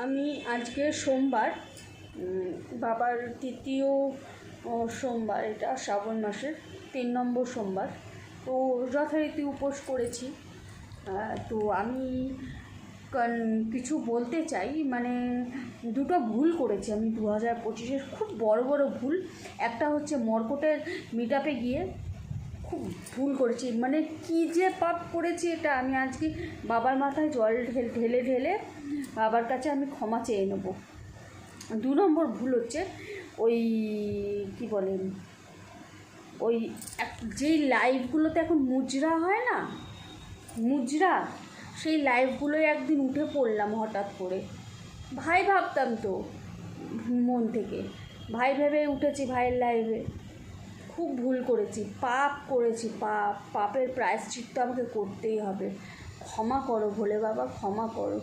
আমি আজকে সোমবার, বাবার তৃতীয় সোমবার, এটা শ্রাবণ মাসের 3 নম্বর সোমবার। তো যথারীতি উপোস করেছি। তো আমি কিছু বলতে চাই, মানে দুটো ভুল করেছি আমি 2025-এর, খুব বড় বড় ভুল। একটা হচ্ছে মর্কটের মিট আপে গিয়ে খুব ভুল করেছি, মানে কী যে পাপ করেছি, এটা আমি আজকে বাবার মাথায় জল ঢেলে ঢেলে বাবার কাছে আমি ক্ষমা চেয়ে নেব। 2 নম্বর ভুল হচ্ছে ওই কি বলেন, ওই যেই লাইভগুলোতে এখন মুজরা হয় না, মুজরা, সেই লাইভগুলোই একদিন উঠে পড়লাম হঠাৎ করে। ভাই ভাবতাম তো মন থেকে, ভাই ভেবে উঠেছি ভাইয়ের লাইভে। খুব ভুল করেছি, পাপ করেছি, পাপের প্রায়শ্চিত্ত আমাকে করতেই হবে। ক্ষমা করো ভোলে বাবা, ক্ষমা করো।